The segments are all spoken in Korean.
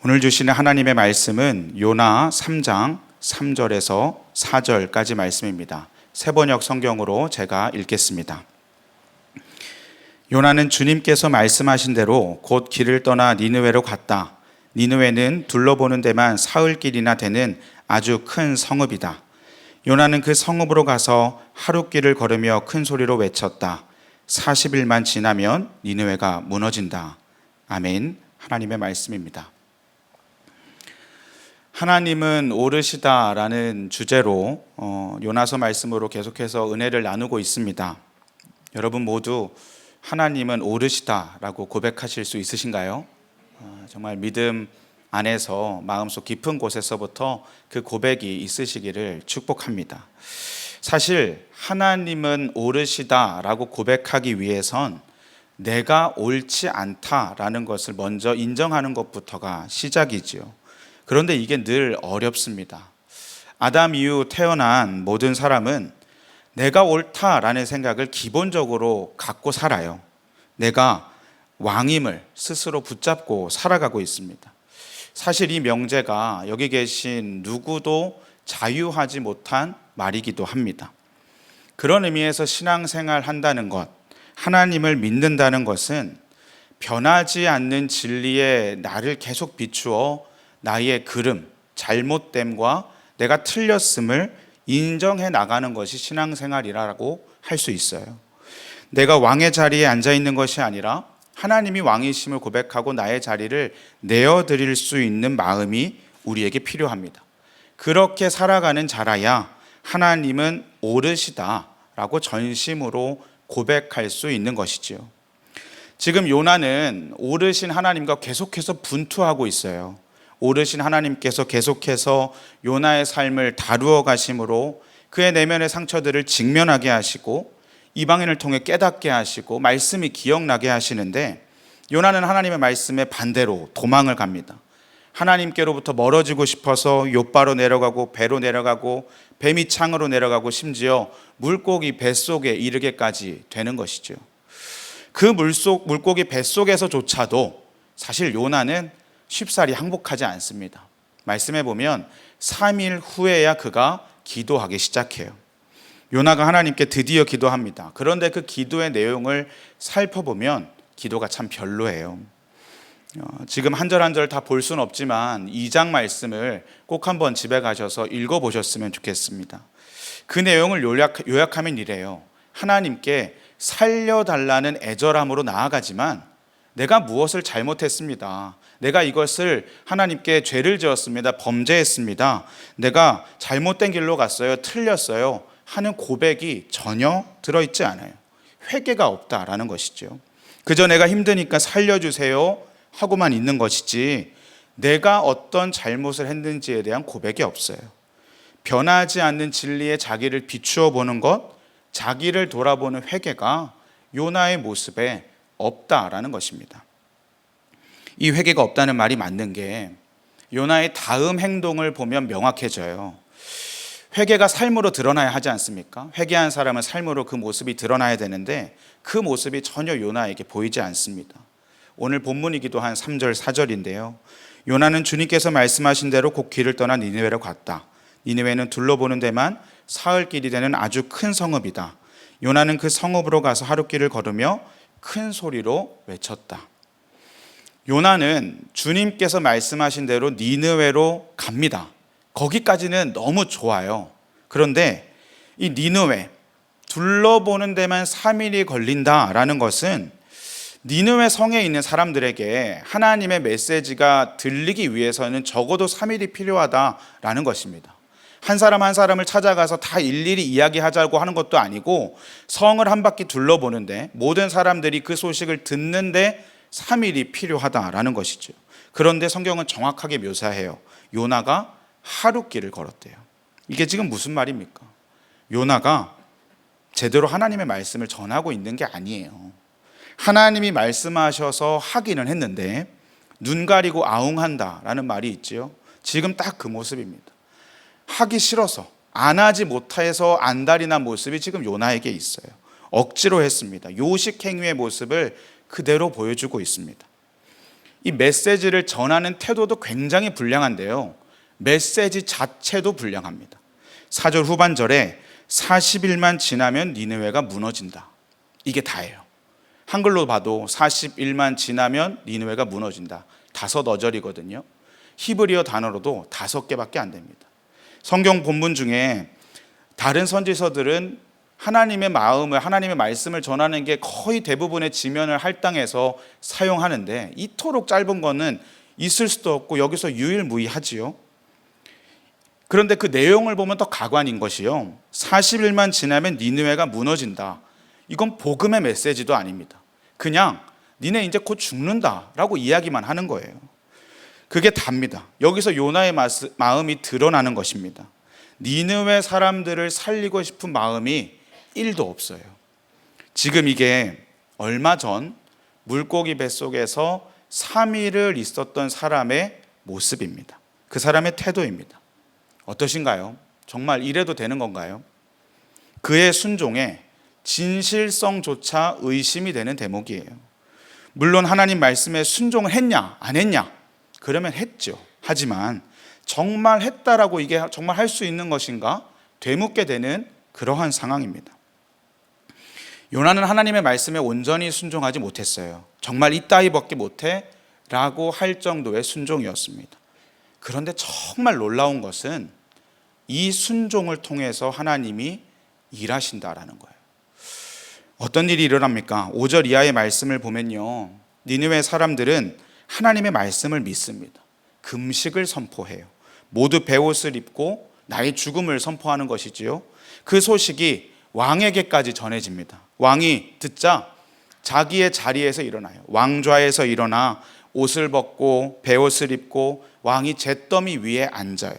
오늘 주시는 하나님의 말씀은 요나 3장 3절에서 4절까지 말씀입니다. 세번역 성경으로 제가 읽겠습니다. 요나는 주님께서 말씀하신 대로 곧 길을 떠나 니느웨로 갔다. 니느웨는 둘러보는 데만 사흘길이나 되는 아주 큰 성읍이다. 요나는 그 성읍으로 가서 하룻길을 걸으며 큰 소리로 외쳤다. 40일만 지나면 니느웨가 무너진다. 아멘. 하나님의 말씀입니다. 하나님은 오르시다라는 주제로 요나서 말씀으로 계속해서 은혜를 나누고 있습니다. 여러분 모두 하나님은 오르시다라고 고백하실 수 있으신가요? 정말 믿음 안에서 마음속 깊은 곳에서부터 그 고백이 있으시기를 축복합니다. 사실 하나님은 오르시다라고 고백하기 위해선 내가 옳지 않다라는 것을 먼저 인정하는 것부터가 시작이지요. 그런데 이게 늘 어렵습니다. 아담 이후 태어난 모든 사람은 내가 옳다라는 생각을 기본적으로 갖고 살아요. 내가 왕임을 스스로 붙잡고 살아가고 있습니다. 사실 이 명제가 여기 계신 누구도 자유하지 못한 말이기도 합니다. 그런 의미에서 신앙생활 한다는 것, 하나님을 믿는다는 것은 변하지 않는 진리에 나를 계속 비추어 나의 그름, 잘못됨과 내가 틀렸음을 인정해 나가는 것이 신앙생활이라고 할 수 있어요. 내가 왕의 자리에 앉아 있는 것이 아니라 하나님이 왕이심을 고백하고 나의 자리를 내어드릴 수 있는 마음이 우리에게 필요합니다. 그렇게 살아가는 자라야 하나님은 오르시다라고 전심으로 고백할 수 있는 것이지요. 지금 요나는 오르신 하나님과 계속해서 분투하고 있어요. 오르신 하나님께서 계속해서 요나의 삶을 다루어 가심으로 그의 내면의 상처들을 직면하게 하시고 이방인을 통해 깨닫게 하시고 말씀이 기억나게 하시는데, 요나는 하나님의 말씀에 반대로 도망을 갑니다. 하나님께로부터 멀어지고 싶어서 욥바로 내려가고 배로 내려가고 뱀이 창으로 내려가고 심지어 물고기 뱃속에 이르게까지 되는 것이죠. 그 물고기 뱃속에서조차도 사실 요나는 쉽사리 항복하지 않습니다. 말씀해 보면 3일 후에야 그가 기도하기 시작해요. 요나가 하나님께 드디어 기도합니다. 그런데 그 기도의 내용을 살펴보면 기도가 참 별로예요. 지금 한 절 한 절 다 볼 수는 없지만 2장 말씀을 꼭 한번 집에 가셔서 읽어보셨으면 좋겠습니다. 그 내용을 요약하면 이래요. 하나님께 살려달라는 애절함으로 나아가지만 내가 무엇을 잘못했습니다. 내가 이것을 하나님께 죄를 지었습니다. 범죄했습니다. 내가 잘못된 길로 갔어요. 틀렸어요. 하는 고백이 전혀 들어있지 않아요. 회개가 없다라는 것이죠. 그저 내가 힘드니까 살려주세요 하고만 있는 것이지 내가 어떤 잘못을 했는지에 대한 고백이 없어요. 변하지 않는 진리에 자기를 비추어 보는 것, 자기를 돌아보는 회개가 요나의 모습에 없다라는 것입니다. 이 회개가 없다는 말이 맞는 게 요나의 다음 행동을 보면 명확해져요. 회개가 삶으로 드러나야 하지 않습니까? 회개한 사람은 삶으로 그 모습이 드러나야 되는데 그 모습이 전혀 요나에게 보이지 않습니다. 오늘 본문이기도 한 3절 4절인데요. 요나는 주님께서 말씀하신 대로 곧 길을 떠나 니느웨로 갔다. 니느웨는 둘러보는 데만 사흘길이 되는 아주 큰 성읍이다. 요나는 그 성읍으로 가서 하룻길을 걸으며 큰 소리로 외쳤다. 요나는 주님께서 말씀하신 대로 니느웨로 갑니다. 거기까지는 너무 좋아요. 그런데 이 니느웨, 둘러보는 데만 3일이 걸린다라는 것은 니느웨 성에 있는 사람들에게 하나님의 메시지가 들리기 위해서는 적어도 3일이 필요하다라는 것입니다. 한 사람 한 사람을 찾아가서 다 일일이 이야기하자고 하는 것도 아니고 성을 한 바퀴 둘러보는데 모든 사람들이 그 소식을 듣는데 3일이 필요하다라는 것이죠. 그런데 성경은 정확하게 묘사해요. 요나가 하룻길을 걸었대요. 이게 지금 무슨 말입니까? 요나가 제대로 하나님의 말씀을 전하고 있는 게 아니에요. 하나님이 말씀하셔서 하기는 했는데 눈 가리고 아웅한다라는 말이 있지요. 지금 딱 그 모습입니다. 하기 싫어서 안 하지 못해서 안달이 난 모습이 지금 요나에게 있어요. 억지로 했습니다. 요식 행위의 모습을 그대로 보여주고 있습니다. 이 메시지를 전하는 태도도 굉장히 불량한데요. 메시지 자체도 불량합니다. 4절 후반절에 40일만 지나면 니느웨가 무너진다. 이게 다예요. 한글로 봐도 40일만 지나면 니느웨가 무너진다. 5어절이거든요. 히브리어 단어로도 5개밖에 안 됩니다. 성경 본문 중에 다른 선지서들은 하나님의 마음을, 하나님의 말씀을 전하는 게 거의 대부분의 지면을 할당해서 사용하는데 이토록 짧은 거는 있을 수도 없고 여기서 유일무이하지요. 그런데 그 내용을 보면 더 가관인 것이요. 40일만 지나면 니느웨가 무너진다. 이건 복음의 메시지도 아닙니다. 그냥 니네 이제 곧 죽는다라고 이야기만 하는 거예요. 그게 답니다. 여기서 요나의 마음이 드러나는 것입니다. 니느웨 사람들을 살리고 싶은 마음이 1도 없어요. 지금 이게 얼마 전 물고기 뱃속에서 3일을 있었던 사람의 모습입니다. 그 사람의 태도입니다. 어떠신가요? 정말 이래도 되는 건가요? 그의 순종에 진실성조차 의심이 되는 대목이에요. 물론 하나님 말씀에 순종을 했냐 안 했냐? 그러면 했죠. 하지만 정말 했다라고 이게 정말 할 수 있는 것인가? 되묻게 되는 그러한 상황입니다. 요나는 하나님의 말씀에 온전히 순종하지 못했어요. 정말 이따위밖에 못해? 라고 할 정도의 순종이었습니다. 그런데 정말 놀라운 것은 이 순종을 통해서 하나님이 일하신다라는 거예요. 어떤 일이 일어납니까? 5절 이하의 말씀을 보면요, 니느웨 사람들은 하나님의 말씀을 믿습니다. 금식을 선포해요. 모두 베옷을 입고 나의 죽음을 선포하는 것이지요. 그 소식이 왕에게까지 전해집니다. 왕이 듣자 자기의 자리에서 일어나요. 왕좌에서 일어나 옷을 벗고 베옷을 입고 왕이 잿더미 위에 앉아요.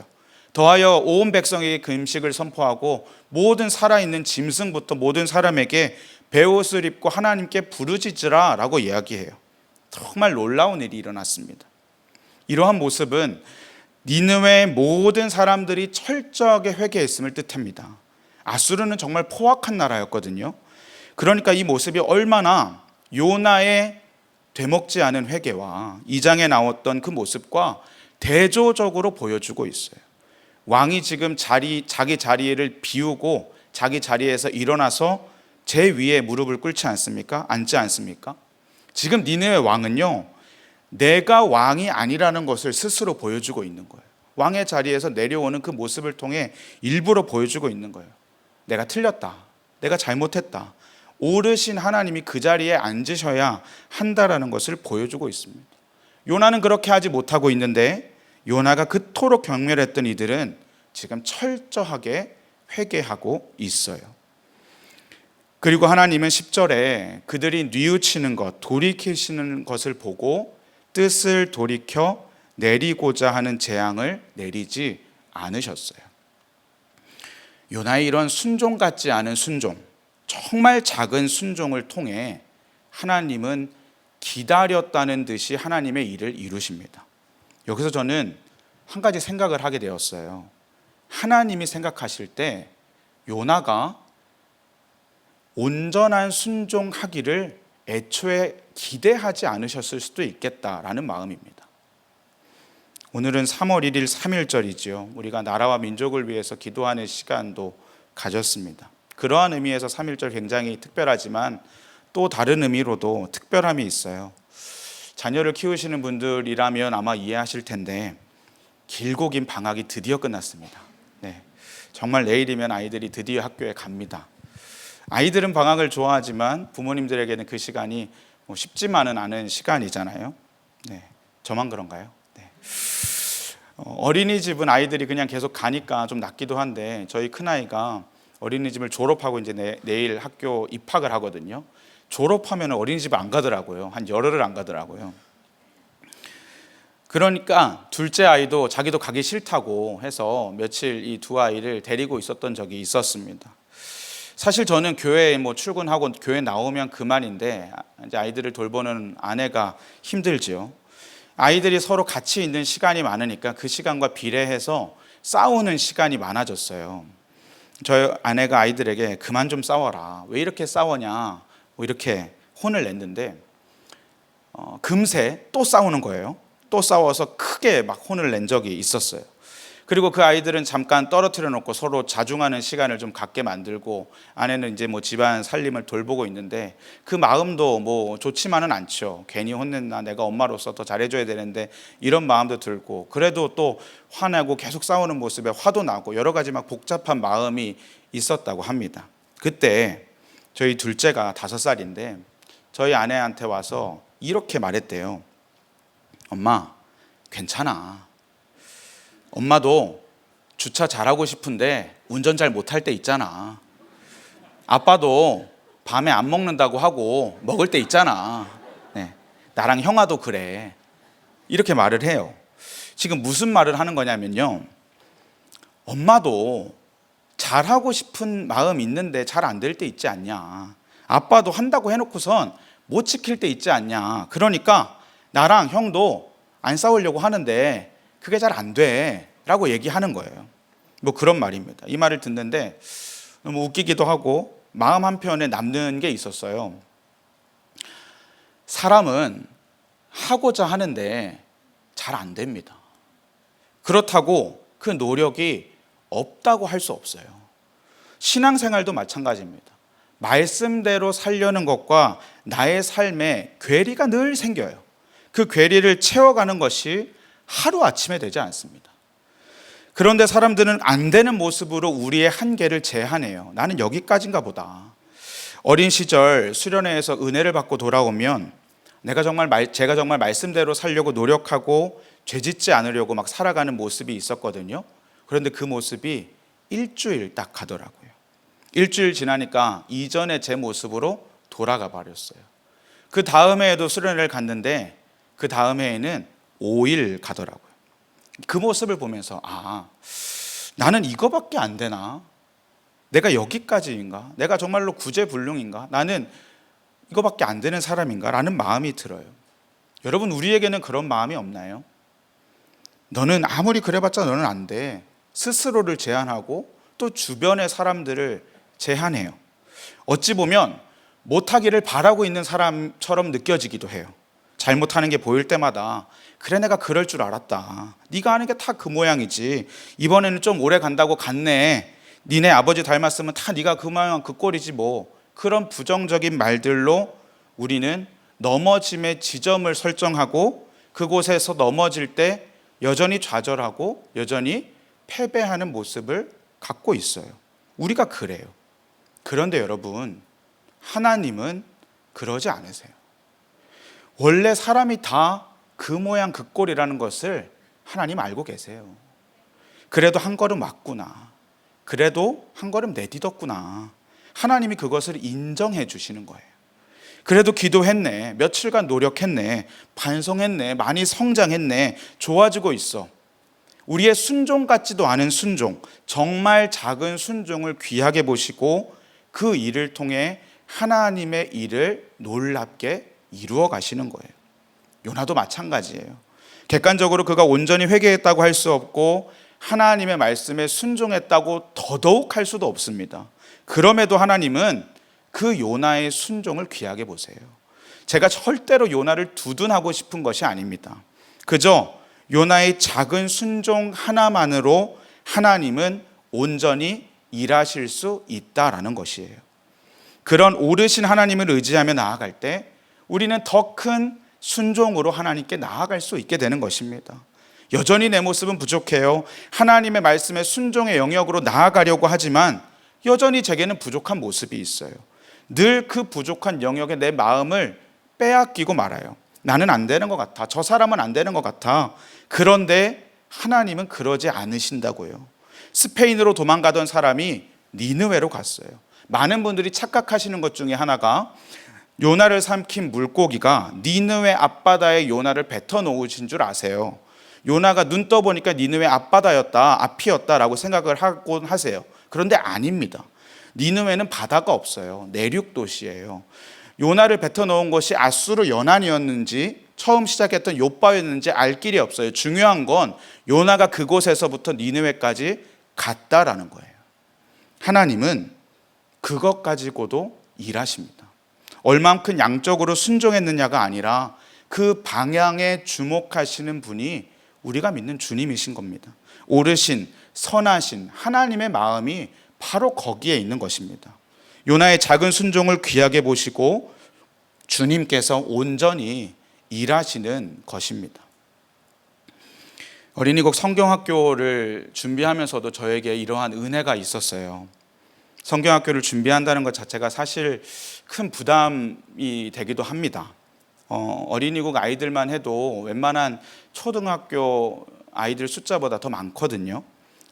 더하여 온 백성에게 금식을 선포하고 모든 살아있는 짐승부터 모든 사람에게 베옷을 입고 하나님께 부르짖으라 라고 이야기해요. 정말 놀라운 일이 일어났습니다. 이러한 모습은 니느웨의 모든 사람들이 철저하게 회개했음을 뜻합니다. 아수르는 정말 포악한 나라였거든요. 그러니까 이 모습이 얼마나 요나의 되먹지 않은 회개와 2장에 나왔던 그 모습과 대조적으로 보여주고 있어요. 왕이 지금 자기 자리를 비우고 자기 자리에서 일어나서 제 위에 무릎을 꿇지 않습니까? 앉지 않습니까? 지금 니느웨 왕은요, 내가 왕이 아니라는 것을 스스로 보여주고 있는 거예요. 왕의 자리에서 내려오는 그 모습을 통해 일부러 보여주고 있는 거예요. 내가 틀렸다. 내가 잘못했다. 오르신 하나님이 그 자리에 앉으셔야 한다라는 것을 보여주고 있습니다. 요나는 그렇게 하지 못하고 있는데 요나가 그토록 경멸했던 이들은 지금 철저하게 회개하고 있어요. 그리고 하나님은 10절에 그들이 뉘우치는 것, 돌이키시는 것을 보고 뜻을 돌이켜 내리고자 하는 재앙을 내리지 않으셨어요. 요나의 이런 순종 같지 않은 순종, 정말 작은 순종을 통해 하나님은 기다렸다는 듯이 하나님의 일을 이루십니다. 여기서 저는 한 가지 생각을 하게 되었어요. 하나님이 생각하실 때 요나가 온전한 순종하기를 애초에 기대하지 않으셨을 수도 있겠다라는 마음입니다. 오늘은 3월 1일 3.1절이지요. 우리가 나라와 민족을 위해서 기도하는 시간도 가졌습니다. 그러한 의미에서 3.1절 굉장히 특별하지만 또 다른 의미로도 특별함이 있어요. 자녀를 키우시는 분들이라면 아마 이해하실 텐데 길고 긴 방학이 드디어 끝났습니다. 네, 정말 내일이면 아이들이 드디어 학교에 갑니다. 아이들은 방학을 좋아하지만 부모님들에게는 그 시간이 쉽지만은 않은 시간이잖아요. 네, 저만 그런가요? 네. 어린이집은 아이들이 그냥 계속 가니까 좀 낫기도 한데 저희 큰아이가 어린이집을 졸업하고 이제 내일 학교 입학을 하거든요. 졸업하면 어린이집 안 가더라고요. 한 열흘을 안 가더라고요. 그러니까 둘째 아이도 자기도 가기 싫다고 해서 며칠 이 두 아이를 데리고 있었던 적이 있었습니다. 사실 저는 교회에 출근하고 교회 나오면 그만인데 이제 아이들을 돌보는 아내가 힘들지요. 아이들이 서로 같이 있는 시간이 많으니까 그 시간과 비례해서 싸우는 시간이 많아졌어요. 저희 아내가 아이들에게 그만 좀 싸워라. 왜 이렇게 싸우냐? 이렇게 혼을 냈는데 금세 또 싸우는 거예요. 또 싸워서 크게 막 혼을 낸 적이 있었어요. 그리고 그 아이들은 잠깐 떨어뜨려 놓고 서로 자중하는 시간을 좀 갖게 만들고, 아내는 이제 뭐 집안 살림을 돌보고 있는데 그 마음도 뭐 좋지만은 않죠. 괜히 혼냈나, 내가 엄마로서 더 잘해줘야 되는데, 이런 마음도 들고, 그래도 또 화내고 계속 싸우는 모습에 화도 나고 여러 가지 막 복잡한 마음이 있었다고 합니다. 그때 저희 둘째가 5살인데 저희 아내한테 와서 이렇게 말했대요. 엄마, 괜찮아. 엄마도 주차 잘하고 싶은데 운전 잘 못할 때 있잖아. 아빠도 밤에 안 먹는다고 하고 먹을 때 있잖아. 네, 나랑 형아도 그래. 이렇게 말을 해요. 지금 무슨 말을 하는 거냐면요, 엄마도 잘하고 싶은 마음 있는데 잘 안 될 때 있지 않냐. 아빠도 한다고 해놓고선 못 지킬 때 있지 않냐. 그러니까 나랑 형도 안 싸우려고 하는데 그게 잘 안 돼 라고 얘기하는 거예요. 뭐 그런 말입니다. 이 말을 듣는데 너무 웃기기도 하고 마음 한편에 남는 게 있었어요. 사람은 하고자 하는데 잘 안 됩니다. 그렇다고 그 노력이 없다고 할 수 없어요. 신앙생활도 마찬가지입니다. 말씀대로 살려는 것과 나의 삶에 괴리가 늘 생겨요. 그 괴리를 채워가는 것이 하루아침에 되지 않습니다. 그런데 사람들은 안 되는 모습으로 우리의 한계를 제한해요. 나는 여기까지인가 보다. 어린 시절 수련회에서 은혜를 받고 돌아오면 제가 정말 말씀대로 살려고 노력하고 죄짓지 않으려고 막 살아가는 모습이 있었거든요. 그런데 그 모습이 일주일 딱 가더라고요. 일주일 지나니까 이전의 제 모습으로 돌아가 버렸어요. 그 다음 해에도 수련회를 갔는데 그 다음 해에는 5일 가더라고요. 그 모습을 보면서 나는 이거밖에 안 되나? 내가 여기까지인가? 내가 정말로 구제불능인가? 나는 이거밖에 안 되는 사람인가? 라는 마음이 들어요. 여러분, 우리에게는 그런 마음이 없나요? 너는 아무리 그래봤자 너는 안 돼. 스스로를 제한하고 또 주변의 사람들을 제한해요. 어찌 보면 못하기를 바라고 있는 사람처럼 느껴지기도 해요. 잘못하는 게 보일 때마다 그래, 내가 그럴 줄 알았다. 네가 하는 게 다 그 모양이지. 이번에는 좀 오래 간다고 갔네. 니네 아버지 닮았으면 다 네가 그 모양 그 꼴이지 뭐. 그런 부정적인 말들로 우리는 넘어짐의 지점을 설정하고 그곳에서 넘어질 때 여전히 좌절하고 여전히 패배하는 모습을 갖고 있어요. 우리가 그래요. 그런데 여러분, 하나님은 그러지 않으세요. 원래 사람이 다 그 모양 그 꼴이라는 것을 하나님 알고 계세요. 그래도 한 걸음 왔구나. 그래도 한 걸음 내딛었구나. 하나님이 그것을 인정해 주시는 거예요. 그래도 기도했네. 며칠간 노력했네. 반성했네. 많이 성장했네. 좋아지고 있어. 우리의 순종 같지도 않은 순종, 정말 작은 순종을 귀하게 보시고 그 일을 통해 하나님의 일을 놀랍게 이루어 가시는 거예요. 요나도 마찬가지예요. 객관적으로 그가 온전히 회개했다고 할 수 없고 하나님의 말씀에 순종했다고 더더욱 할 수도 없습니다. 그럼에도 하나님은 그 요나의 순종을 귀하게 보세요. 제가 절대로 요나를 두둔하고 싶은 것이 아닙니다. 그저 요나의 작은 순종 하나만으로 하나님은 온전히 일하실 수 있다라는 것이에요. 그런 오르신 하나님을 의지하며 나아갈 때 우리는 더 큰 순종으로 하나님께 나아갈 수 있게 되는 것입니다. 여전히 내 모습은 부족해요. 하나님의 말씀에 순종의 영역으로 나아가려고 하지만 여전히 제게는 부족한 모습이 있어요. 늘 그 부족한 영역에 내 마음을 빼앗기고 말아요. 나는 안 되는 것 같아. 저 사람은 안 되는 것 같아. 그런데 하나님은 그러지 않으신다고요. 스페인으로 도망가던 사람이 니느웨로 갔어요. 많은 분들이 착각하시는 것 중에 하나가 요나를 삼킨 물고기가 니느웨 앞바다에 요나를 뱉어 놓으신 줄 아세요. 요나가 눈 떠보니까 니느웨 앞바다였다, 앞이었다라고 생각을 하곤 하세요. 그런데 아닙니다. 니느웨는 바다가 없어요. 내륙 도시예요. 요나를 뱉어 놓은 것이 아수르 연안이었는지 처음 시작했던 욥바였는지 알 길이 없어요. 중요한 건 요나가 그곳에서부터 니느웨까지 갔다라는 거예요. 하나님은 그것 가지고도 일하십니다. 얼만큼 양적으로 순종했느냐가 아니라 그 방향에 주목하시는 분이 우리가 믿는 주님이신 겁니다. 오르신, 선하신 하나님의 마음이 바로 거기에 있는 것입니다. 요나의 작은 순종을 귀하게 보시고 주님께서 온전히 일하시는 것입니다. 어린이국 성경학교를 준비하면서도 저에게 이러한 은혜가 있었어요. 성경학교를 준비한다는 것 자체가 사실 큰 부담이 되기도 합니다. 어린이국 아이들만 해도 웬만한 초등학교 아이들 숫자보다 더 많거든요.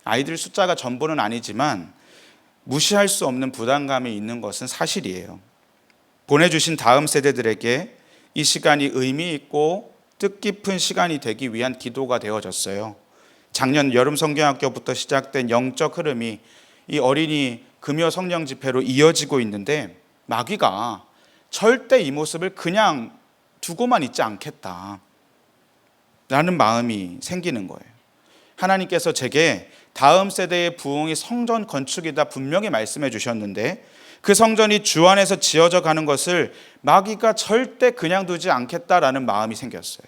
아이들 숫자가 전부는 아니지만 무시할 수 없는 부담감이 있는 것은 사실이에요. 보내주신 다음 세대들에게 이 시간이 의미 있고 뜻깊은 시간이 되기 위한 기도가 되어졌어요. 작년 여름 성경학교부터 시작된 영적 흐름이 이 어린이 금요 성령 집회로 이어지고 있는데 마귀가 절대 이 모습을 그냥 두고만 있지 않겠다 라는 마음이 생기는 거예요. 하나님께서 제게 다음 세대의 부흥이 성전 건축이다 분명히 말씀해 주셨는데 그 성전이 주 안에서 지어져 가는 것을 마귀가 절대 그냥 두지 않겠다라는 마음이 생겼어요.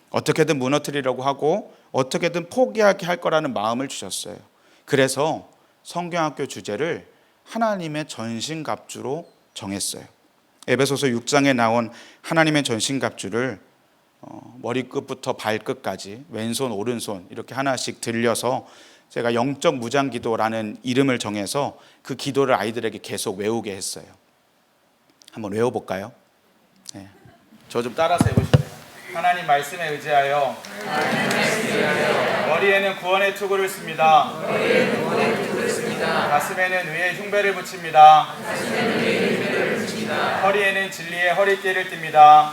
어떻게든 무너뜨리려고 하고 어떻게든 포기하게 할 거라는 마음을 주셨어요. 그래서 성경학교 주제를 하나님의 전신갑주로 정했어요. 에베소서 6장에 나온 하나님의 전신갑주를 머리끝부터 발끝까지 왼손 오른손 이렇게 하나씩 들려서 제가 영적 무장기도라는 이름을 정해서 그 기도를 아이들에게 계속 외우게 했어요. 한번 외워볼까요? 네. 저 좀 따라서 해보실래요? 하나님 말씀에 의지하여 머리에는 구원의 투구를 씁니다. 가슴에는 의의 흉배를 붙입니다. 허리에는 진리의 허리띠를 띱니다.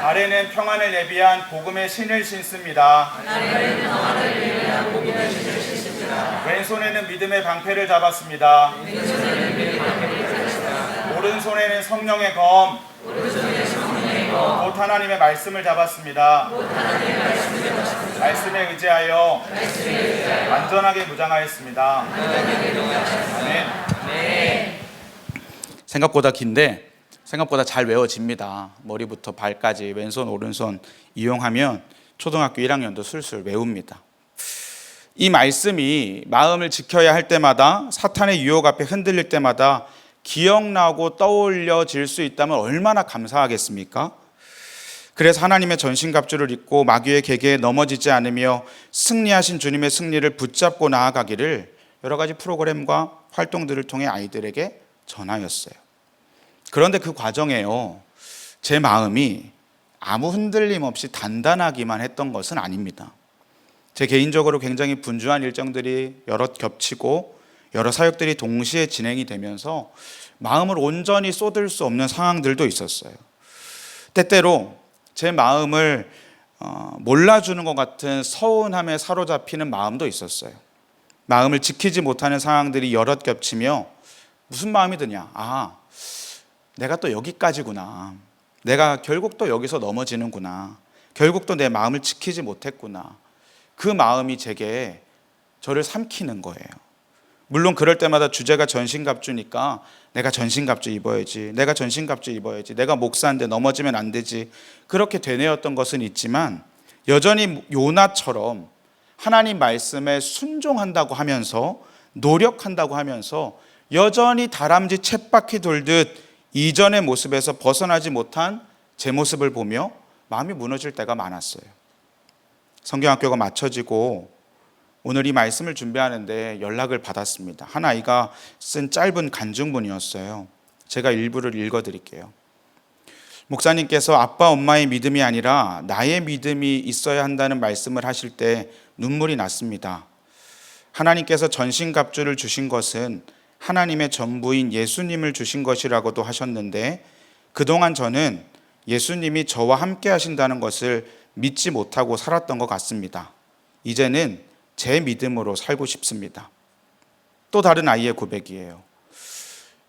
발에는 평안을 예비한 복음의 신을 신습니다. 왼손에는 믿음의 방패를 잡았습니다. 오른손에는 성령의 검, 곧 하나님의 말씀을 잡았습니다. 말씀에 의지하여 완전하게 무장하였습니다. 아멘. 생각보다 긴데 생각보다 잘 외워집니다. 머리부터 발까지 왼손 오른손 이용하면 초등학교 1학년도 술술 외웁니다. 이 말씀이 마음을 지켜야 할 때마다 사탄의 유혹 앞에 흔들릴 때마다 기억나고 떠올려질 수 있다면 얼마나 감사하겠습니까? 그래서 하나님의 전신갑주를 입고 마귀의 계계에 넘어지지 않으며 승리하신 주님의 승리를 붙잡고 나아가기를 여러 가지 프로그램과 활동들을 통해 아이들에게 전하였어요. 그런데 그 과정에요, 제 마음이 아무 흔들림 없이 단단하기만 했던 것은 아닙니다. 제 개인적으로 굉장히 분주한 일정들이 여러 겹치고 여러 사역들이 동시에 진행이 되면서 마음을 온전히 쏟을 수 없는 상황들도 있었어요. 때때로 제 마음을 몰라주는 것 같은 서운함에 사로잡히는 마음도 있었어요. 마음을 지키지 못하는 상황들이 여럿 겹치며 무슨 마음이 드냐? 내가 또 여기까지구나. 내가 결국 또 여기서 넘어지는구나. 결국 또 내 마음을 지키지 못했구나. 그 마음이 제게 저를 삼키는 거예요. 물론 그럴 때마다 주제가 전신갑주니까 내가 전신갑주 입어야지, 내가 전신갑주 입어야지, 내가 목사인데 넘어지면 안 되지, 그렇게 되뇌었던 것은 있지만 여전히 요나처럼 하나님 말씀에 순종한다고 하면서 노력한다고 하면서 여전히 다람쥐 쳇바퀴 돌듯 이전의 모습에서 벗어나지 못한 제 모습을 보며 마음이 무너질 때가 많았어요. 성경학교가 마쳐지고 오늘 이 말씀을 준비하는데 연락을 받았습니다. 한 아이가 쓴 짧은 간증문이었어요. 제가 일부를 읽어드릴게요. 목사님께서 아빠 엄마의 믿음이 아니라 나의 믿음이 있어야 한다는 말씀을 하실 때 눈물이 났습니다. 하나님께서 전신갑주를 주신 것은 하나님의 전부인 예수님을 주신 것이라고도 하셨는데 그동안 저는 예수님이 저와 함께 하신다는 것을 믿지 못하고 살았던 것 같습니다. 이제는 제 믿음으로 살고 싶습니다. 또 다른 아이의 고백이에요.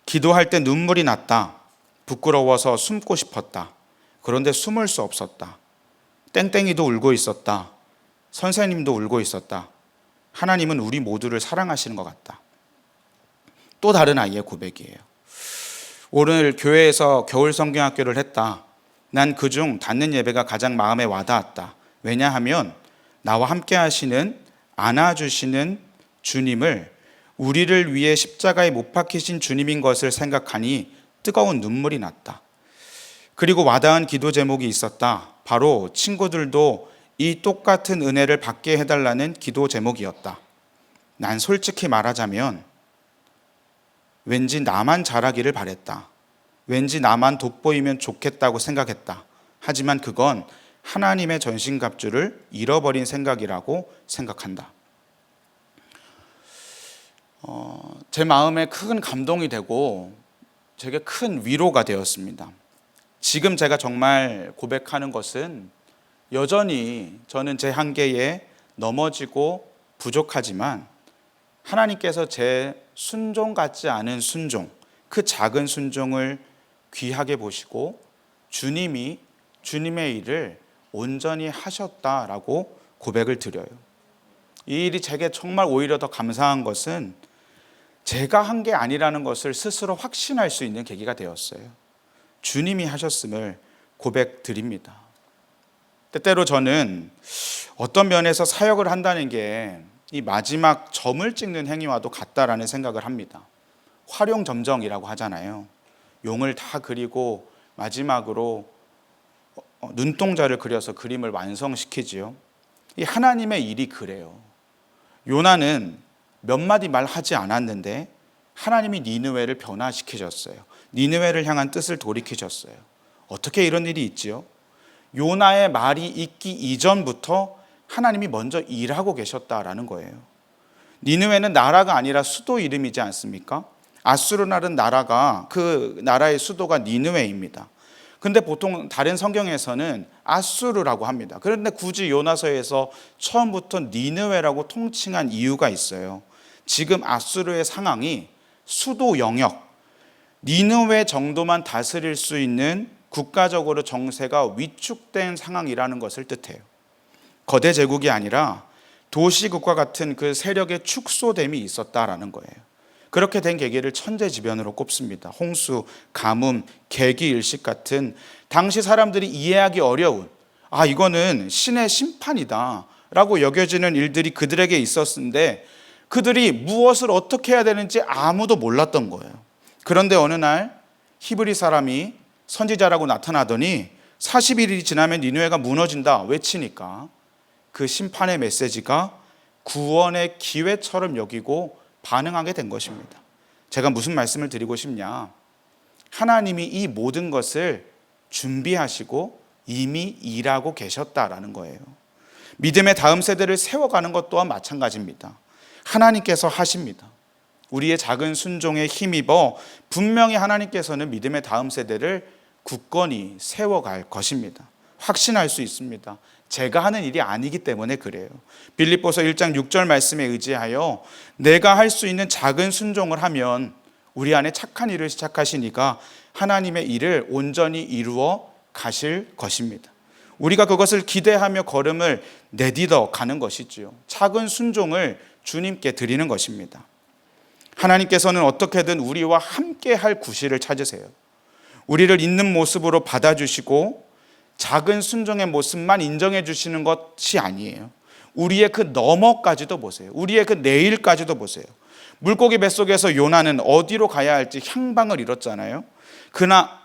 기도할 때 눈물이 났다. 부끄러워서 숨고 싶었다. 그런데 숨을 수 없었다. 땡땡이도 울고 있었다. 선생님도 울고 있었다. 하나님은 우리 모두를 사랑하시는 것 같다. 또 다른 아이의 고백이에요. 오늘 교회에서 겨울 성경학교를 했다. 난 그중 닫는 예배가 가장 마음에 와닿았다. 왜냐하면 나와 함께 하시는, 안아주시는 주님을, 우리를 위해 십자가에 못 박히신 주님인 것을 생각하니 뜨거운 눈물이 났다. 그리고 와닿은 기도 제목이 있었다. 바로 친구들도 이 똑같은 은혜를 받게 해달라는 기도 제목이었다. 난 솔직히 말하자면 왠지 나만 잘하기를 바랬다. 왠지 나만 돋보이면 좋겠다고 생각했다. 하지만 그건 하나님의 전신갑주를 잃어버린 생각이라고 생각한다. 제 마음에 큰 감동이 되고 제게 큰 위로가 되었습니다. 지금 제가 정말 고백하는 것은 여전히 저는 제 한계에 넘어지고 부족하지만 하나님께서 제 순종 같지 않은 순종, 그 작은 순종을 귀하게 보시고 주님이 주님의 일을 온전히 하셨다라고 고백을 드려요. 이 일이 제게 정말 오히려 더 감사한 것은 제가 한 게 아니라는 것을 스스로 확신할 수 있는 계기가 되었어요. 주님이 하셨음을 고백드립니다. 때때로 저는 어떤 면에서 사역을 한다는 게 이 마지막 점을 찍는 행위와도 같다라는 생각을 합니다. 활용점정이라고 하잖아요. 용을 다 그리고 마지막으로 눈동자를 그려서 그림을 완성시키지요. 이 하나님의 일이 그래요. 요나는 몇 마디 말하지 않았는데 하나님이 니느웨를 변화시키셨어요. 니느웨를 향한 뜻을 돌이키셨어요. 어떻게 이런 일이 있지요? 요나의 말이 있기 이전부터 하나님이 먼저 일하고 계셨다라는 거예요. 니느웨는 나라가 아니라 수도 이름이지 않습니까? 아수르라는 나라가, 그 나라의 수도가 니느웨입니다. 근데 보통 다른 성경에서는 아수르라고 합니다. 그런데 굳이 요나서에서 처음부터 니느웨라고 통칭한 이유가 있어요. 지금 아수르의 상황이 수도 영역, 니느웨 정도만 다스릴 수 있는 국가적으로 정세가 위축된 상황이라는 것을 뜻해요. 거대 제국이 아니라 도시국과 같은 그 세력의 축소됨이 있었다라는 거예요. 그렇게 된 계기를 천재지변으로 꼽습니다. 홍수, 가뭄, 계기일식 같은 당시 사람들이 이해하기 어려운, 이거는 신의 심판이다 라고 여겨지는 일들이 그들에게 있었는데 그들이 무엇을 어떻게 해야 되는지 아무도 몰랐던 거예요. 그런데 어느 날 히브리 사람이 선지자라고 나타나더니 40일이 지나면 니느웨가 무너진다 외치니까 그 심판의 메시지가 구원의 기회처럼 여기고 반응하게 된 것입니다. 제가 무슨 말씀을 드리고 싶냐? 하나님이 이 모든 것을 준비하시고 이미 일하고 계셨다라는 거예요. 믿음의 다음 세대를 세워가는 것 또한 마찬가지입니다. 하나님께서 하십니다. 우리의 작은 순종에 힘입어 분명히 하나님께서는 믿음의 다음 세대를 굳건히 세워갈 것입니다. 확신할 수 있습니다. 제가 하는 일이 아니기 때문에 그래요. 빌립보서 1장 6절 말씀에 의지하여 내가 할 수 있는 작은 순종을 하면 우리 안에 착한 일을 시작하신 이가 하나님의 일을 온전히 이루어 가실 것입니다. 우리가 그것을 기대하며 걸음을 내딛어 가는 것이지요. 작은 순종을 주님께 드리는 것입니다. 하나님께서는 어떻게든 우리와 함께 할 구실을 찾으세요. 우리를 있는 모습으로 받아주시고 작은 순종의 모습만 인정해 주시는 것이 아니에요. 우리의 그 너머까지도 보세요. 우리의 그 내일까지도 보세요. 물고기 뱃속에서 요나는 어디로 가야 할지 향방을 잃었잖아요.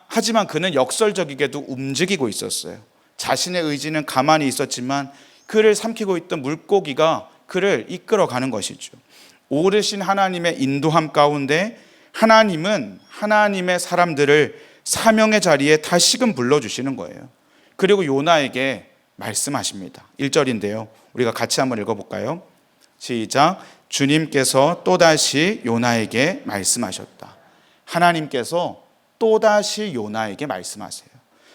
하지만 그는 역설적이게도 움직이고 있었어요. 자신의 의지는 가만히 있었지만 그를 삼키고 있던 물고기가 그를 이끌어가는 것이죠. 오르신 하나님의 인도함 가운데 하나님은 하나님의 사람들을 사명의 자리에 다시금 불러주시는 거예요. 그리고 요나에게 말씀하십니다. 1절인데요. 우리가 같이 한번 읽어볼까요? 시작. 주님께서 또다시 요나에게 말씀하셨다. 하나님께서 또다시 요나에게 말씀하세요.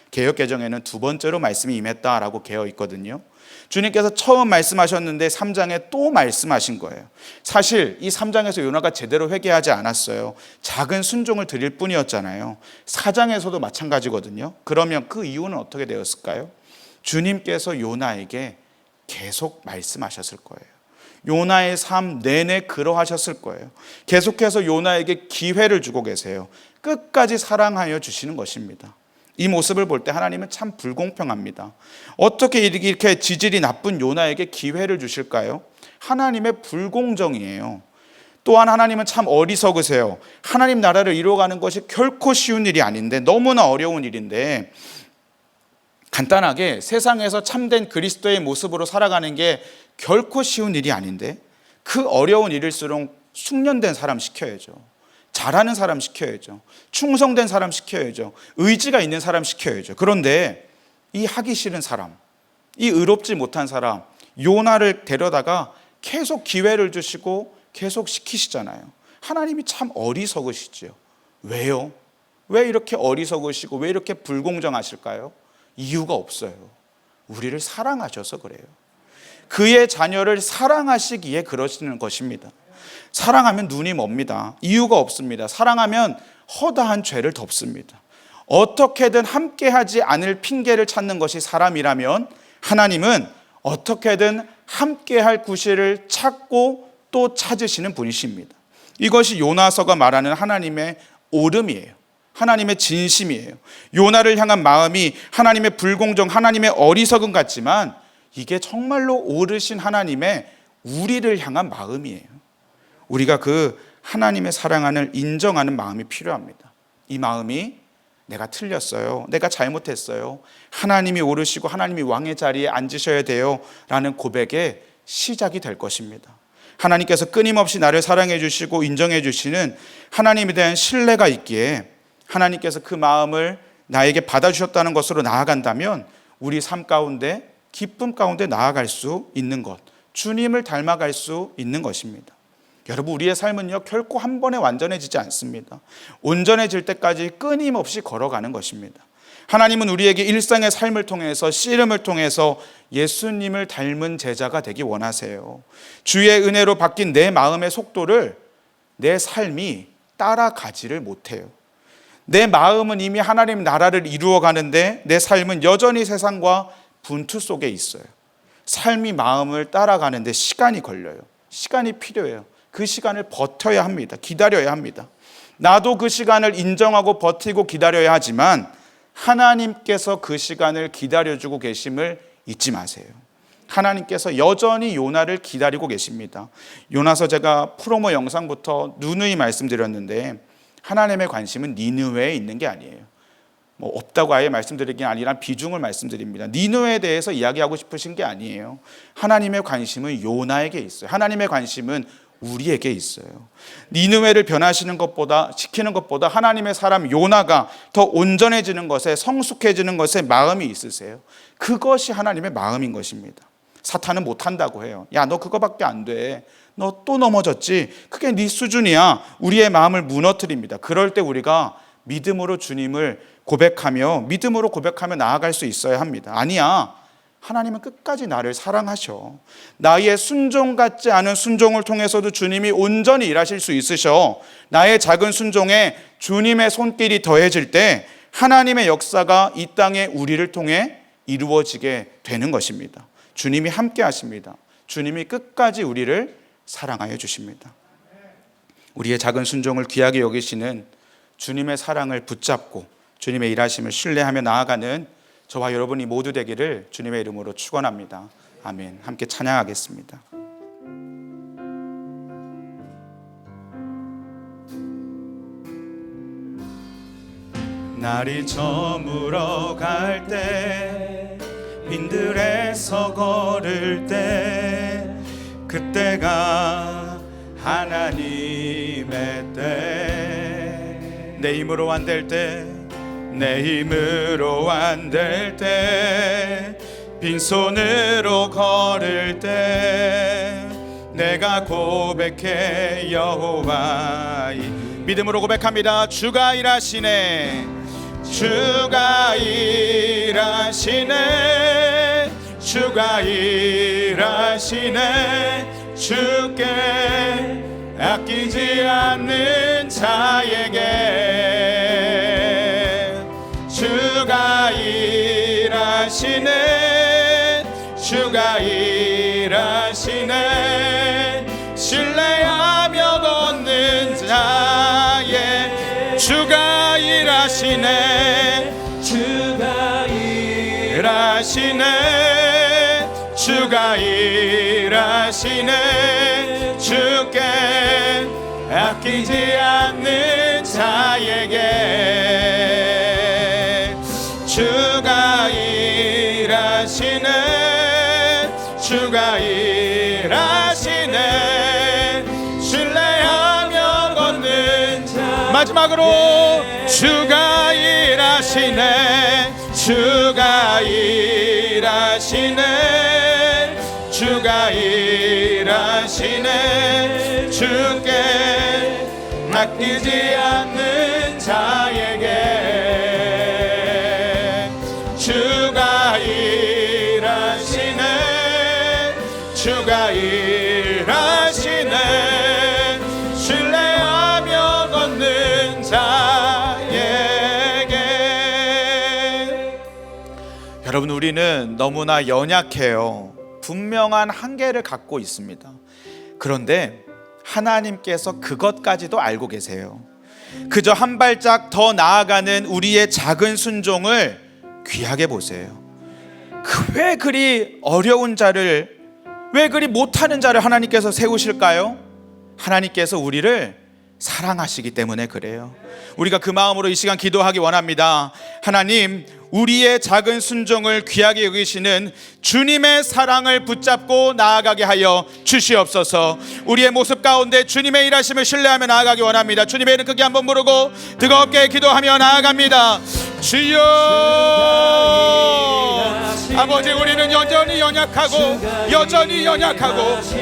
개역개정에는 두 번째로 말씀이 임했다라고 되어 있거든요. 주님께서 처음 말씀하셨는데 3장에 또 말씀하신 거예요. 사실 이 3장에서 요나가 제대로 회개하지 않았어요. 작은 순종을 드릴 뿐이었잖아요. 4장에서도 마찬가지거든요. 그러면 그 이유는 어떻게 되었을까요? 주님께서 요나에게 계속 말씀하셨을 거예요. 요나의 삶 내내 그러하셨을 거예요. 계속해서 요나에게 기회를 주고 계세요. 끝까지 사랑하여 주시는 것입니다. 이 모습을 볼 때 하나님은 참 불공평합니다. 어떻게 이렇게 지질이 나쁜 요나에게 기회를 주실까요? 하나님의 불공정이에요. 또한 하나님은 참 어리석으세요. 하나님 나라를 이루어가는 것이 결코 쉬운 일이 아닌데, 너무나 어려운 일인데, 간단하게 세상에서 참된 그리스도의 모습으로 살아가는 게 결코 쉬운 일이 아닌데, 그 어려운 일일수록 숙련된 사람 시켜야죠. 잘하는 사람 시켜야죠. 충성된 사람 시켜야죠. 의지가 있는 사람 시켜야죠. 그런데 이 하기 싫은 사람, 이 의롭지 못한 사람 요나를 데려다가 계속 기회를 주시고 계속 시키시잖아요. 하나님이 참 어리석으시죠. 왜요? 왜 이렇게 어리석으시고 왜 이렇게 불공정하실까요? 이유가 없어요. 우리를 사랑하셔서 그래요. 그의 자녀를 사랑하시기에 그러시는 것입니다. 사랑하면 눈이 멉니다. 이유가 없습니다. 사랑하면 허다한 죄를 덮습니다. 어떻게든 함께하지 않을 핑계를 찾는 것이 사람이라면, 하나님은 어떻게든 함께할 구실을 찾고 또 찾으시는 분이십니다. 이것이 요나서가 말하는 하나님의 오름이에요. 하나님의 진심이에요. 요나를 향한 마음이 하나님의 불공정, 하나님의 어리석음 같지만 이게 정말로 오르신 하나님의 우리를 향한 마음이에요. 우리가 그 하나님의 사랑을 인정하는 마음이 필요합니다. 이 마음이 내가 틀렸어요, 내가 잘못했어요, 하나님이 오르시고 하나님이 왕의 자리에 앉으셔야 돼요 라는 고백의 시작이 될 것입니다. 하나님께서 끊임없이 나를 사랑해 주시고 인정해 주시는 하나님에 대한 신뢰가 있기에 하나님께서 그 마음을 나에게 받아주셨다는 것으로 나아간다면 우리 삶 가운데 기쁨 가운데 나아갈 수 있는 것, 주님을 닮아갈 수 있는 것입니다. 여러분, 우리의 삶은요 결코 한 번에 완전해지지 않습니다. 온전해질 때까지 끊임없이 걸어가는 것입니다. 하나님은 우리에게 일상의 삶을 통해서, 씨름을 통해서 예수님을 닮은 제자가 되기 원하세요. 주의 은혜로 바뀐 내 마음의 속도를 내 삶이 따라가지를 못해요. 내 마음은 이미 하나님 나라를 이루어가는데 내 삶은 여전히 세상과 분투 속에 있어요. 삶이 마음을 따라가는데 시간이 걸려요. 시간이 필요해요. 그 시간을 버텨야 합니다. 기다려야 합니다. 나도 그 시간을 인정하고 버티고 기다려야 하지만 하나님께서 그 시간을 기다려주고 계심을 잊지 마세요. 하나님께서 여전히 요나를 기다리고 계십니다. 요나서 제가 프로모 영상부터 누누이 말씀드렸는데 하나님의 관심은 니느웨에 있는 게 아니에요. 없다고 아예 말씀드리는 게 아니라 비중을 말씀드립니다. 니느웨에 대해서 이야기하고 싶으신 게 아니에요. 하나님의 관심은 요나에게 있어요. 하나님의 관심은 우리에게 있어요. 니느웨를 변화시키는 것보다 하나님의 사람 요나가 더 온전해지는 것에, 성숙해지는 것에 마음이 있으세요. 그것이 하나님의 마음인 것입니다. 사탄은 못한다고 해요. 야, 너 그거밖에 안 돼. 너 또 넘어졌지. 그게 네 수준이야. 우리의 마음을 무너뜨립니다. 그럴 때 우리가 믿음으로 주님을 고백하며 나아갈 수 있어야 합니다. 아니야, 하나님은 끝까지 나를 사랑하셔. 나의 순종 같지 않은 순종을 통해서도 주님이 온전히 일하실 수 있으셔. 나의 작은 순종에 주님의 손길이 더해질 때 하나님의 역사가 이 땅에 우리를 통해 이루어지게 되는 것입니다. 주님이 함께 하십니다. 주님이 끝까지 우리를 사랑하여 주십니다. 우리의 작은 순종을 귀하게 여기시는 주님의 사랑을 붙잡고 주님의 일하심을 신뢰하며 나아가는 저와 여러분이 모두 되기를 주님의 이름으로 축원합니다. 아멘. 함께 찬양하겠습니다. 날이 저물어 갈 때, 빈들에서 걸을 때, 그때가 하나님의 때. 내 힘으로 안 될 때, 내 힘으로 안 될 때, 빈손으로 걸을 때 내가 고백해 여호와. 믿음으로 고백합니다. 주가 일하시네, 주가 일하시네, 주가 일하시네. 주께 아끼지 않는 자에게 주가 일하시네, 주가 일하시네. 신뢰하며 걷는 자의 주가 일하시네, 주가 주가 일하시네. 주께 아끼지 않는 자에게 주가 일하시네. 주가 일하시네. 신뢰하며 걷는 자. 마지막으로 주가 일하시네. 주가 일하시네. 주가 일하시네. 주께 아끼지 않는 자에게 주가 일하시네. 주가 일하시네. 신뢰하며 걷는 자에게. 여러분, 우리는 너무나 연약해요. 분명한 한계를 갖고 있습니다. 그런데 하나님께서 그것까지도 알고 계세요. 그저 한 발짝 더 나아가는 우리의 작은 순종을 귀하게 보세요. 왜 그리 어려운 자를, 왜 그리 못하는 자를 하나님께서 세우실까요? 하나님께서 우리를 사랑하시기 때문에 그래요. 우리가 그 마음으로 이 시간 기도하기 원합니다. 하나님, 우리의 작은 순종을 귀하게 여기시는 주님의 사랑을 붙잡고 나아가게 하여 주시옵소서. 우리의 모습 가운데 주님의 일하심을 신뢰하며 나아가기 원합니다. 주님의 이름 크게 한번 부르고 뜨겁게 기도하며 나아갑니다. 주여, 아버지, 우리는 여전히 연약하고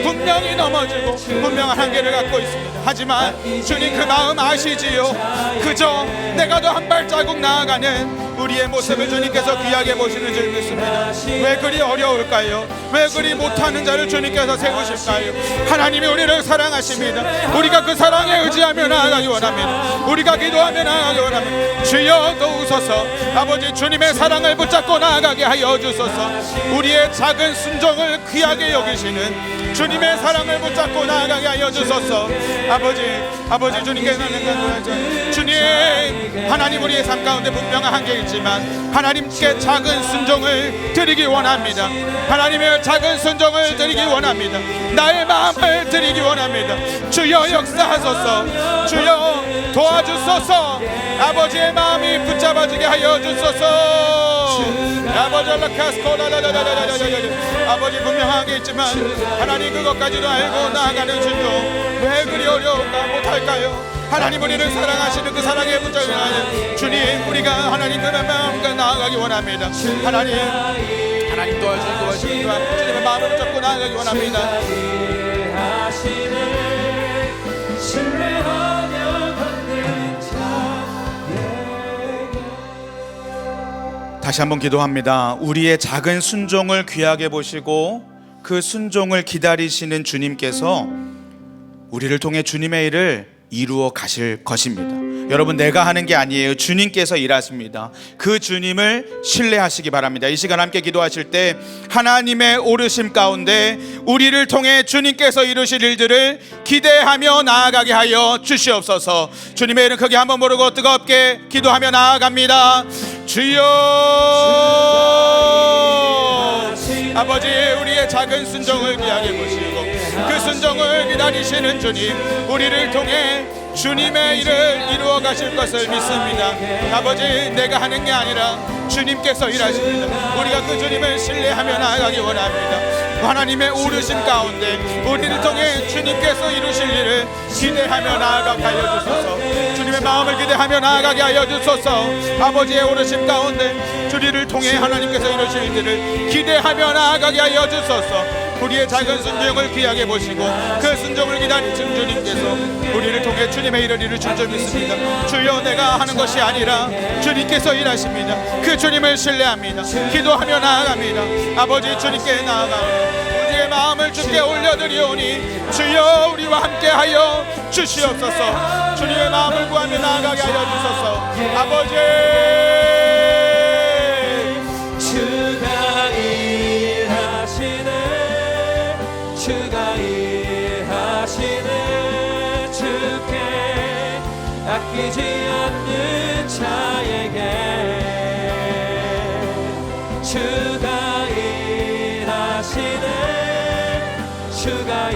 분명히 넘어지고 분명한 한계를 갖고 있습니다. 하지만 주님 그 마음 아시지요. 그저 내가 더 한 발자국 나아가는 우리의 모습을 주님께서 귀하게 보시는 줄 믿습니다. 왜 그리 어려울까요? 왜 그리 못하는 자를 주님께서 세우실까요? 하나님이 우리를 사랑하십니다. 우리가 그 사랑에 의지하며 나아가기 원합니다. 우리가 기도하며 나아가기 원합니다. 주여 도우소서. 아버지, 주님의 사랑을 붙잡고 나아가게 하여 주소서. 우리의 작은 순종을 귀하게 여기시는 주님의 사랑을 붙잡고 나아가게 하여 주소서. 아버지, 주님께서는 주님, 하나님, 우리의 삶 가운데 분명한 한계 있지만 하나님께 작은 순종을 드리기 원합니다. 하나님의 작은 순종을 드리기 원합니다. 나의 마음을 드리기 원합니다. 주여 역사하소서. 주여 도와주소서. 아버지의 마음이 붙잡아지게 하여 주소서. 아버지, 분명하게 있지만 하나님 그것까지도 알고 나아가는 순종, 왜 그리 어려울까, 못할까요? 하나님, 우리를 사랑하시는 그 사랑에 붙잡으면 주님, 우리가 하나님 그 마음과 나아가기 원합니다. 하나님 도와주시고 주님의 마음을 붙잡고 나아가기 원합니다. 다시 한번 기도합니다. 우리의 작은 순종을 귀하게 보시고 그 순종을 기다리시는 주님께서 우리를 통해 주님의 일을 이루어 가실 것입니다. 여러분, 내가 하는 게 아니에요. 주님께서 일하십니다. 그 주님을 신뢰하시기 바랍니다. 이 시간 함께 기도하실 때 하나님의 오르심 가운데 우리를 통해 주님께서 이루실 일들을 기대하며 나아가게 하여 주시옵소서. 주님의 이름 크게 한번 부르고 뜨겁게 기도하며 나아갑니다. 주여, 아버지, 우리의 작은 순종을 귀하게 보시고 그 순종을 기다리시는 주님, 우리를 통해 주님의 일을 이루어 가실 것을 믿습니다. 아버지, 내가 하는 게 아니라 주님께서 일하십니다. 우리가 그 주님을 신뢰하며 나아가기 원합니다. 하나님의 오르심 가운데 우리를 통해 주님께서 이루실 일을 기대하며 나아가게 하여 주소서. 주님의 마음을 기대하며 나아가게 하여 주소서. 아버지의 오르심 가운데 우리를 통해 하나님께서 이루실 일들을 기대하며 나아가게 하여 주소서. 우리의 작은 순종을 귀하게 보시고 그 순종을 기다리신 주님께서 우리를 통해 주님의 일을 이루실 줄 믿습니다. 주여, 내가 하는 것이 아니라 주님께서 일하십니다. 그 주님을 신뢰합니다. 기도하며 나아갑니다. 아버지, 주님께 나아가오니 우리의 마음을 주께 올려드리오니 주여, 우리와 함께하여 주시옵소서. 주님의 마음을 구하며 나아가게 하여 주소서. 아버지, 주가 일하시네. 주가 일하시네. 주께 아끼지 않는 자에게 주가 일하시네. 주가